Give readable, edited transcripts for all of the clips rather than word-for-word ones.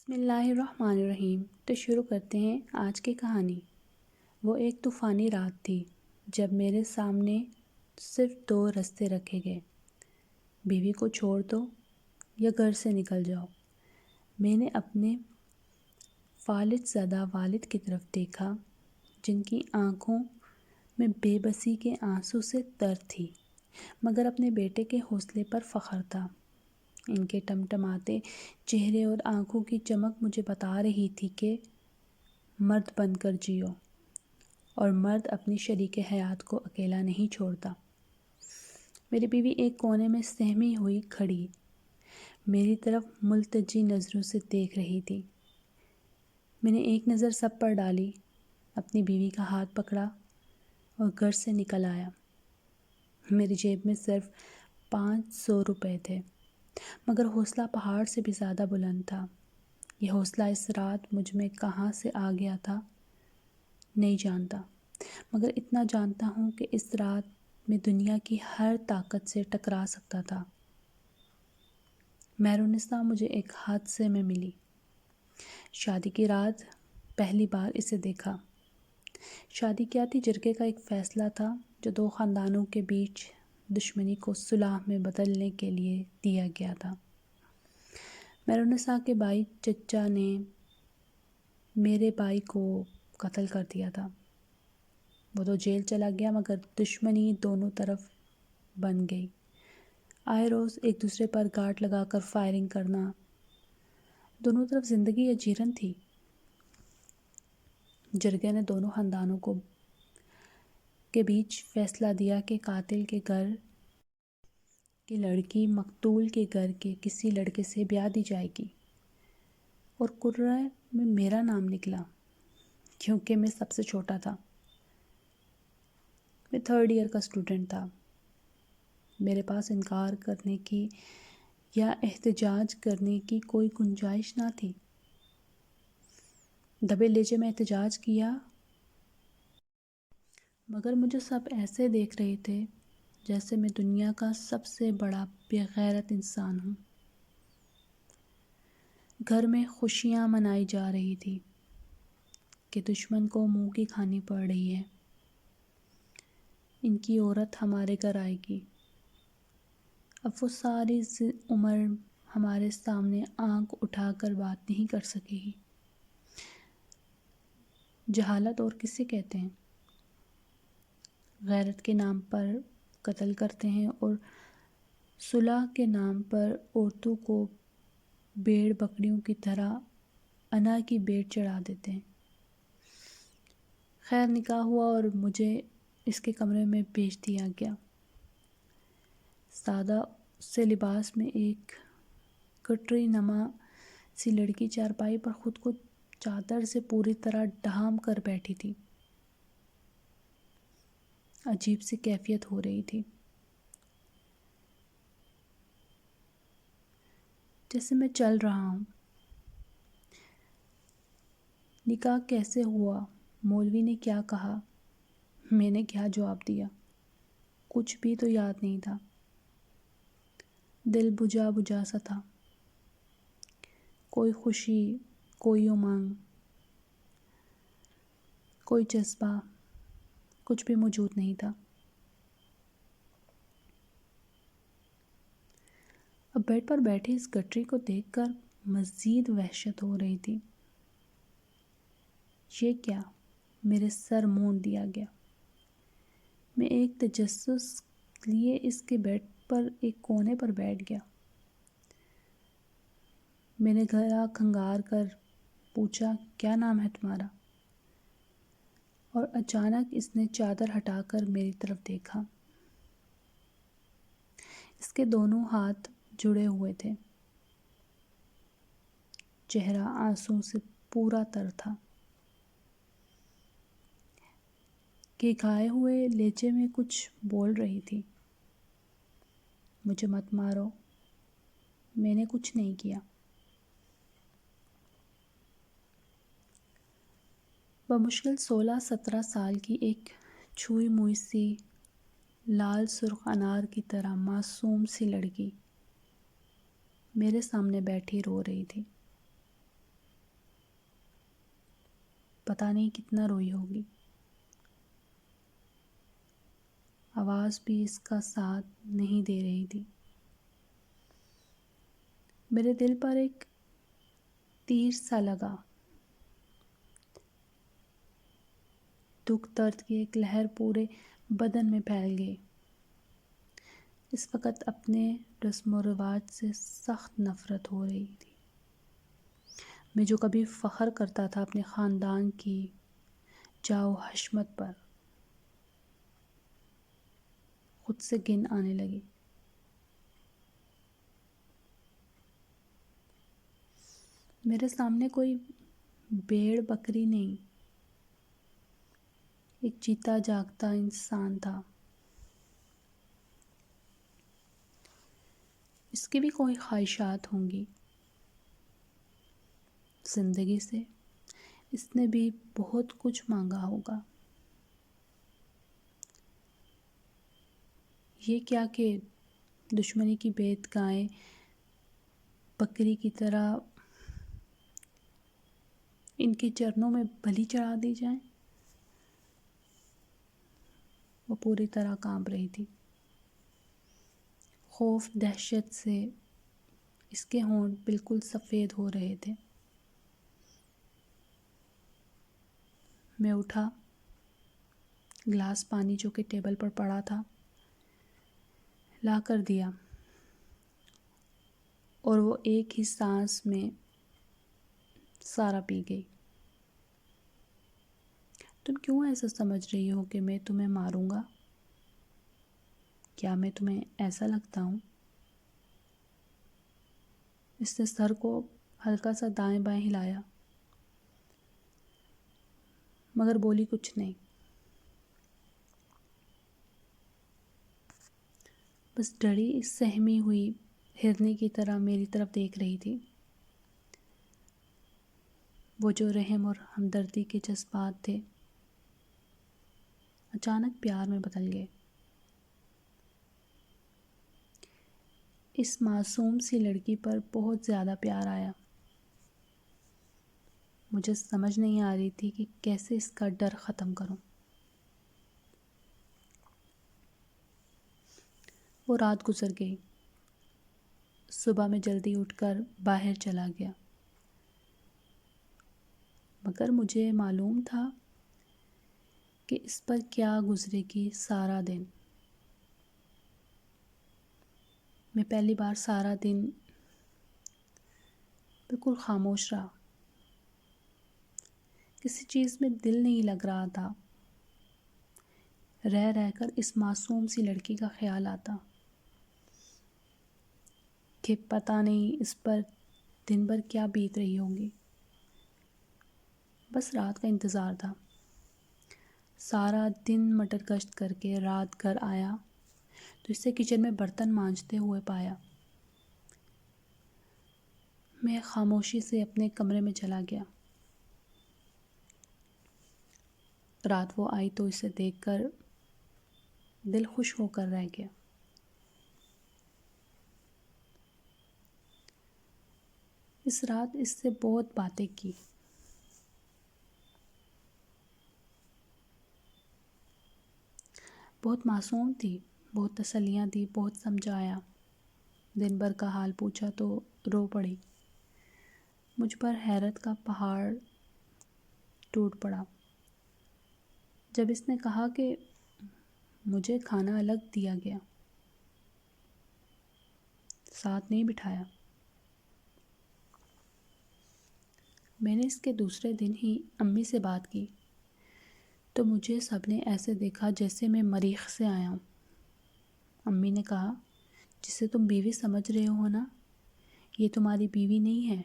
بسم اللہ الرحمن الرحیم۔ تو شروع کرتے ہیں آج کی کہانی۔ وہ ایک طوفانی رات تھی جب میرے سامنے صرف دو راستے رکھے گئے، بیوی کو چھوڑ دو یا گھر سے نکل جاؤ۔ میں نے اپنے فالج زدہ والد کی طرف دیکھا جن کی آنکھوں میں بے بسی کے آنسو سے تر تھی، مگر اپنے بیٹے کے حوصلے پر فخر تھا۔ ان کے ٹمٹماتے چہرے اور آنکھوں کی چمک مجھے بتا رہی تھی کہ مرد بن کر جیو، اور مرد اپنی شریک حیات کو اکیلا نہیں چھوڑتا۔ میری بیوی ایک کونے میں سہمی ہوئی کھڑی میری طرف ملتجی نظروں سے دیکھ رہی تھی۔ میں نے ایک نظر سب پر ڈالی، اپنی بیوی کا ہاتھ پکڑا اور گھر سے نکل آیا۔ میری جیب میں صرف 500 روپے تھے، مگر حوصلہ پہاڑ سے بھی زیادہ بلند تھا۔ یہ حوصلہ اس رات مجھ میں کہاں سے آ گیا تھا نہیں جانتا، مگر اتنا جانتا ہوں کہ اس رات میں دنیا کی ہر طاقت سے ٹکرا سکتا تھا۔ مہرونسا مجھے ایک حادثے میں ملی۔ شادی کی رات پہلی بار اسے دیکھا۔ شادی کیا تھی جرگے کا ایک فیصلہ تھا جو دو خاندانوں کے بیچ دشمنی کو صلح میں بدلنے کے لیے دیا گیا تھا۔ مہرونسا کے بھائی چچا نے میرے بھائی کو قتل کر دیا تھا۔ وہ تو جیل چلا گیا، مگر دشمنی دونوں طرف بن گئی۔ آئے روز ایک دوسرے پر گارڈ لگا کر فائرنگ کرنا، دونوں طرف زندگی اجیرن تھی۔ جرگے نے دونوں خاندانوں کے بیچ فیصلہ دیا کہ قاتل کے گھر کی لڑکی مقتول کے گھر کے کسی لڑکے سے بیاہ دی جائے گی، اور قرعہ میں میرا نام نکلا کیونکہ میں سب سے چھوٹا تھا۔ میں 3rd ایئر کا اسٹوڈنٹ تھا۔ میرے پاس انکار کرنے کی یا احتجاج کرنے کی کوئی گنجائش نہ تھی۔ دبے لہجے میں احتجاج کیا، مگر مجھے سب ایسے دیکھ رہے تھے جیسے میں دنیا کا سب سے بڑا بے غیرت انسان ہوں۔ گھر میں خوشیاں منائی جا رہی تھی کہ دشمن کو منہ کی کھانی پڑ رہی ہے۔ ان کی عورت ہمارے گھر آئے گی۔ اب وہ ساری عمر ہمارے سامنے آنکھ اٹھا کر بات نہیں کر سکے گی۔ جہالت اور کسے کہتے ہیں؟ غیرت کے نام پر قتل کرتے ہیں اور صلح کے نام پر عورتوں کو بھیڑ بکریوں کی طرح انا کی بھیٹ چڑھا دیتے ہیں۔ خیر نکاح ہوا اور مجھے اس کے کمرے میں بھیج دیا گیا۔ سادہ سے لباس میں ایک کٹری نما سی لڑکی چارپائی پر خود کو چادر سے پوری طرح ڈھانپ کر بیٹھی تھی۔ عجیب سی کیفیت ہو رہی تھی، جیسے میں چل رہا ہوں۔ نکاح کیسے ہوا؟ مولوی نے کیا کہا؟ میں نے کیا جواب دیا؟ کچھ بھی تو یاد نہیں تھا۔ دل بجھا بجھا سا تھا، کوئی خوشی، کوئی امنگ، کوئی جذبہ، کچھ بھی موجود نہیں تھا۔ اب بیڈ پر بیٹھی اس گٹری کو دیکھ کر مزید وحشت ہو رہی تھی۔ یہ کیا؟ میرے سر مونڈ دیا گیا۔ میں ایک تجسس لیے اس کے بیڈ پر ایک کونے پر بیٹھ گیا۔ میں نے گلا کھنگار کر پوچھا، کیا نام ہے تمہارا؟ اور اچانک اس نے چادر ہٹا کر میری طرف دیکھا۔ اس کے دونوں ہاتھ جڑے ہوئے تھے، چہرہ آنسوں سے پورا تر تھا، کہ گائے ہوئے لہجے میں کچھ بول رہی تھی۔ مجھے مت مارو، میں نے کچھ نہیں کیا۔ بمشکل 16-17 سال کی ایک چھوئی موئی سی لال سرخ انار کی طرح معصوم سی لڑکی میرے سامنے بیٹھی رو رہی تھی۔ پتہ نہیں کتنا روئی ہوگی۔ آواز بھی اس کا ساتھ نہیں دے رہی تھی۔ میرے دل پر ایک تیر سا لگا، دکھ درد کی ایک لہر پورے بدن میں پھیل گئی۔ اس وقت اپنے رسم و رواج سے سخت نفرت ہو رہی تھی۔ میں جو کبھی فخر کرتا تھا اپنے خاندان کی جاؤ حشمت پر، خود سے گن آنے لگی۔ میرے سامنے کوئی بھیڑ بکری نہیں، ایک جیتا جاگتا انسان تھا۔ اس کی بھی کوئی خواہشات ہوں گی زندگی سے، اس نے بھی بہت کچھ مانگا ہوگا۔ یہ کیا کہ دشمنی کی بیت گائے بکری کی طرح ان کے چرنوں میں بلی چڑھا دی جائیں۔ وہ پوری طرح کانپ رہی تھی۔ خوف دہشت سے اس کے ہونٹ بالکل سفید ہو رہے تھے۔ میں اٹھا، گلاس پانی جو کہ ٹیبل پر پڑا تھا لا کر دیا، اور وہ ایک ہی سانس میں سارا پی گئی۔ تم کیوں ایسا سمجھ رہی ہو کہ میں تمہیں ماروں گا؟ کیا میں تمہیں ایسا لگتا ہوں؟ اس نے سر کو ہلکا سا دائیں بائیں ہلایا، مگر بولی کچھ نہیں، بس ڈری سہمی ہوئی ہرنی کی طرح میری طرف دیکھ رہی تھی۔ وہ جو رحم اور ہمدردی کے جذبات تھے اچانک پیار میں بدل گئے۔ اس معصوم سی لڑکی پر بہت زیادہ پیار آیا۔ مجھے سمجھ نہیں آ رہی تھی کہ کیسے اس کا ڈر ختم کروں۔ وہ رات گزر گئی۔ صبح میں جلدی اٹھ کر باہر چلا گیا، مگر مجھے معلوم تھا کہ اس پر کیا گزرے گی سارا دن۔ میں پہلی بار سارا دن بالکل خاموش رہا، کسی چیز میں دل نہیں لگ رہا تھا۔ رہ رہ کر اس معصوم سی لڑکی کا خیال آتا کہ پتہ نہیں اس پر دن بھر کیا بیت رہی ہوگی۔ بس رات کا انتظار تھا۔ سارا دن مٹر گشت کر کے رات گھر آیا تو اسے کچن میں برتن مانجتے ہوئے پایا۔ میں خاموشی سے اپنے کمرے میں چلا گیا۔ رات وہ آئی تو اسے دیکھ کر دل خوش ہو کر رہ گیا۔ اس رات اس سے بہت باتیں کی۔ بہت معصوم تھی، بہت تسلیاں دی، بہت سمجھایا۔ دن بھر کا حال پوچھا تو رو پڑی۔ مجھ پر حیرت کا پہاڑ ٹوٹ پڑا جب اس نے کہا کہ مجھے کھانا الگ دیا گیا، ساتھ نہیں بٹھایا۔ میں نے اس کے دوسرے دن ہی امی سے بات کی تو مجھے سب نے ایسے دیکھا جیسے میں مریخ سے آیا ہوں۔ امی نے کہا، جسے تم بیوی سمجھ رہے ہو نا، یہ تمہاری بیوی نہیں ہے،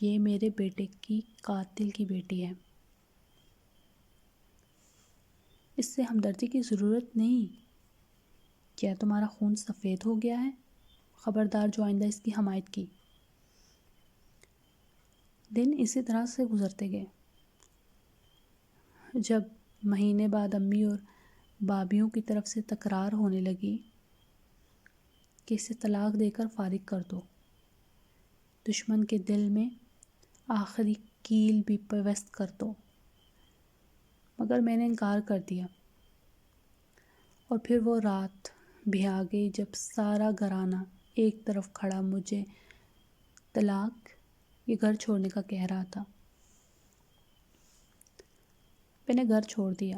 یہ میرے بیٹے کی قاتل کی بیٹی ہے۔ اس سے ہمدردی کی ضرورت نہیں۔ کیا تمہارا خون سفید ہو گیا ہے؟ خبردار جو آئندہ اس کی حمایت کی۔ دن اسی طرح سے گزرتے گئے۔ جب مہینے بعد امی اور بابیوں کی طرف سے تکرار ہونے لگی کہ اسے طلاق دے کر فارغ کر دو، دشمن کے دل میں آخری کیل بھی پیوست کر دو، مگر میں نے انکار کر دیا۔ اور پھر وہ رات بھی آ گئی جب سارا گھرانہ ایک طرف کھڑا مجھے طلاق یہ گھر چھوڑنے کا کہہ رہا تھا۔ میں نے گھر چھوڑ دیا۔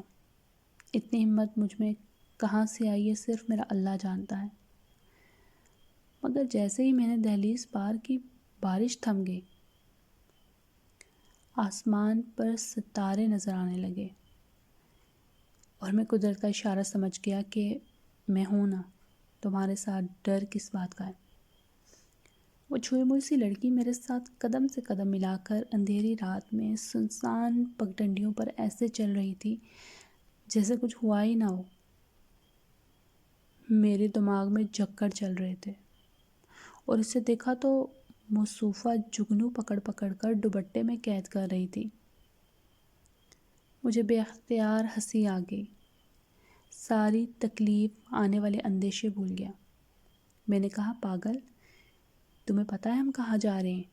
اتنی ہمت مجھ میں کہاں سے آئی ہے صرف میرا اللہ جانتا ہے۔ مگر جیسے ہی میں نے دہلیز پار کی بارش تھم گئی، آسمان پر ستارے نظر آنے لگے اور میں قدرت کا اشارہ سمجھ گیا کہ میں ہوں نا، تمہارے ساتھ ڈر کس بات کا ہے۔ وہ چھوئی موئی سی لڑکی میرے ساتھ قدم سے قدم ملا کر اندھیری رات میں سنسان پگڈنڈیوں پر ایسے چل رہی تھی جیسے کچھ ہوا ہی نہ ہو۔ میرے دماغ میں جھکڑ چل رہے تھے اور اسے دیکھا تو موصوفہ جگنو پکڑ پکڑ کر دوپٹے میں قید کر رہی تھی۔ مجھے بے اختیار ہنسی آ گئی، ساری تکلیف آنے والے اندیشے بھول گیا۔ میں نے کہا، پاگل، تمہیں پتہ ہے ہم کہاں جا رہے ہیں؟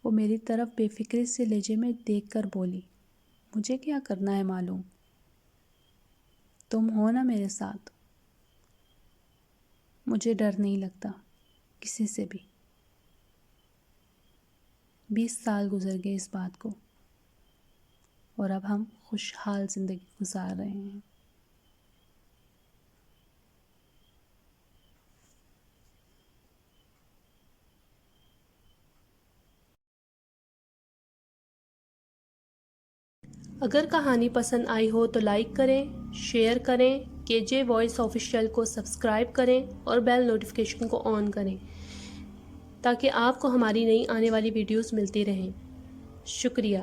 وہ میری طرف بے فکری سے لہجے میں دیکھ کر بولی، مجھے کیا کرنا ہے معلوم، تم ہو نا میرے ساتھ۔ مجھے ڈر نہیں لگتا کسی سے بھی۔ 20 سال گزر گئے اس بات کو، اور اب ہم خوشحال زندگی گزار رہے ہیں۔ اگر کہانی پسند آئی ہو تو لائک کریں، شیئر کریں، KJ وائس آفیشیل کو سبسکرائب کریں اور بیل نوٹیفیکیشن کو آن کریں تاکہ آپ کو ہماری نئی آنے والی ویڈیوز ملتی رہیں۔ شکریہ۔